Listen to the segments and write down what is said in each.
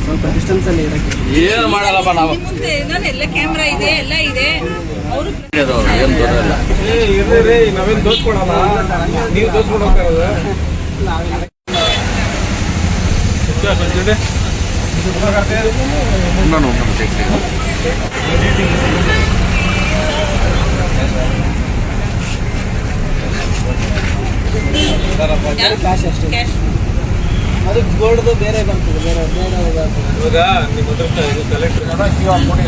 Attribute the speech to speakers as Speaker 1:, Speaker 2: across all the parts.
Speaker 1: ಸ್ವಲ್ಪ ಡಿಸ್ಟೆನ್ಸ್ ಅಲ್ಲಿ
Speaker 2: ಏನು ಮಾಡಲ್ಲಪ್ಪ ನಾವು.
Speaker 3: ಮುಂದೆ ಎಲ್ಲ ಕ್ಯಾಮ್ರಾ ಇದೆ, ಎಲ್ಲ ಇದೆ. ಅವರು
Speaker 1: ನಾವೇನು ದೋಚ್ಕೊಳಲ್ಲ, ನೀವು ದೋಚ್ಕೊಂಡು ಹೋಗ್ತಾ ಇರೋದು. ಕ್ಯಾಶ್ ಅಷ್ಟೇ, ಅದು ಗೋಲ್ಡ್ದು ಬೇರೆ ಬರ್ತದೆ, ಬೇರೆ ಬೇರೆ ಇವಾಗ ನಿಮ್ಮ ಹತ್ರ ಇದು ಕಲೆಕ್ಟರ್ ಕ್ಯೂ ಆರ್ ಕೋಡ್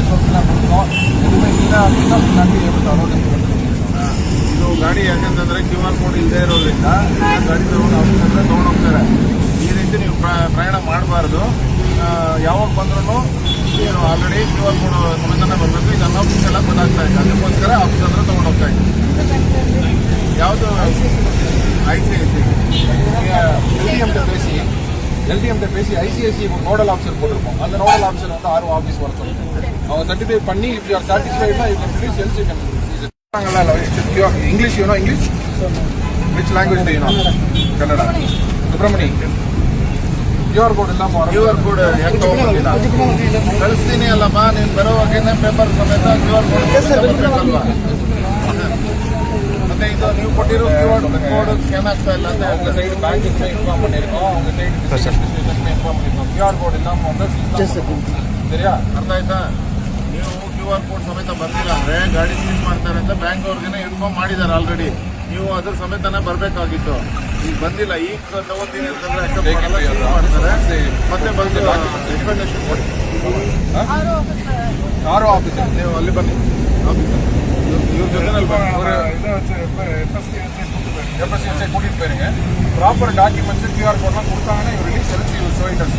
Speaker 4: ಇದು ಗಾಡಿ ಯಾಕಂತಂದ್ರೆ ಕ್ಯೂ ಆರ್ ಕೋಡ್ ಇಲ್ಲದೆ ಇರೋದ್ರಿಂದ ಗಾಡಿ ತೊಗೊಂಡು ಹೋಗ್ತಾರೆ. ಈ ರೀತಿ ನೀವು ಪ್ರಯಾಣ ಮಾಡಬಾರ್ದು. ಯಾವಾಗ ಬಂದ್ರೂ ಏನು ಆಲ್ರೆಡಿ ಕ್ಯೂ ಆರ್ ಕೋಡ್ ಸಮೇತನ ಬರಬೇಕು. ಈಗ ಆಫೀಸ್ ಎಲ್ಲ ಗೊತ್ತಾಗ್ತಾ ಇದೆ, ಅದಕ್ಕೋಸ್ಕರ ಆಫೀಸ್ ಹತ್ರ ತೊಗೊಂಡು ಹೋಗ್ತಾ ಇದ್ದೀವಿ. ಯಾವುದು
Speaker 5: LTM பேசி ICICI நோடல் ஆஃபீஸர் போட்டிருப்போம். அந்த நோடல் ஆஃபீஸர் வந்து ஆர்ஓ ஆஃபீஸ் ஒர்க் அவங்க சர்டிஃபை பண்ணி இஃப் யூ ஆர் சாட்டிஸ்ஃபைட்னா you can please else you can English, you know English? Which language do you know? Kannada. Subramani. QR code ಇಲ್ಲ
Speaker 4: QR code ಹೆಂಗೆ ತಗೊಂಡಿಲ್ಲ ಕಳಿಸ್ತೀನಿ ಅಲ್ಲಮ್ಮ. ನೀನು ಬರೋವಾಗೇನೆ ಪೇಪರ್ ಸಮೇತ QR code ಬರಬೇಕಲ್ವಾ? ಮತ್ತೆ ಇದು ನೀವು ಕೊಟ್ಟಿರೋ QR code ಸ್ಕ್ಯಾನ್ ಆಗ್ತಾ ಇಲ್ಲ ಅಂತ
Speaker 5: அவங்க சைடு பேங்க் இன்ஃபார்ம் பண்ணிருக்கோம், அவங்க சைடு இன்ஃபார்ம் பண்ணிருக்கோம். QR code இல்லாம வந்து சரியா?
Speaker 4: ಅರ್ಥ ಆಯ್ತಾ? ನೀವು QR code ಸಮೇತ ಬರ್ತಿಲ್ಲ ಅಂದ್ರೆ ಗಾಡಿ ಸೀಸ್ ಮಾಡ್ತಾರೆ ಅಂತ ಬ್ಯಾಂಕ್ ಅವ್ರಿಗೆ ಇನ್ಫಾರ್ಮ್ ಮಾಡಿದ್ದಾರೆ ಆಲ್ರೆಡಿ. ನೀವು ಅದ್ರ ಸಮೇತನೇ ಬರಬೇಕಾಗಿತ್ತು. ಈಗ ಬಂದಿಲ್ಲ. ಈಗ ತಗೊಂತೀನಿ ಅಂತಂದ್ರೆ ಅಕ್ಸೆಪ್ಟ್ ಮಾಡಲ್ಲ, ಸೀಸ್ ಮಾಡ್ತಾರೆ. ಮತ್ತೆ ಬಂದು ರೆಕಮೆಂಡೇಶನ್ ಕೊಡಿ.
Speaker 5: ಆರ್ಒ ಆಫೀಸರ್
Speaker 4: ನೀವು ಅಲ್ಲಿ ಬನ್ನಿ, ಇವ್ರ ಜೊತೆನಲ್ಲಿ
Speaker 5: FSCSI கூட்டிட்டு போயிருங்க. ப்ராப்பர் டாக்குமெண்ட்ஸ் QR கோட்லாம் கொடுத்தாங்கன்னா இவர் release else you show it as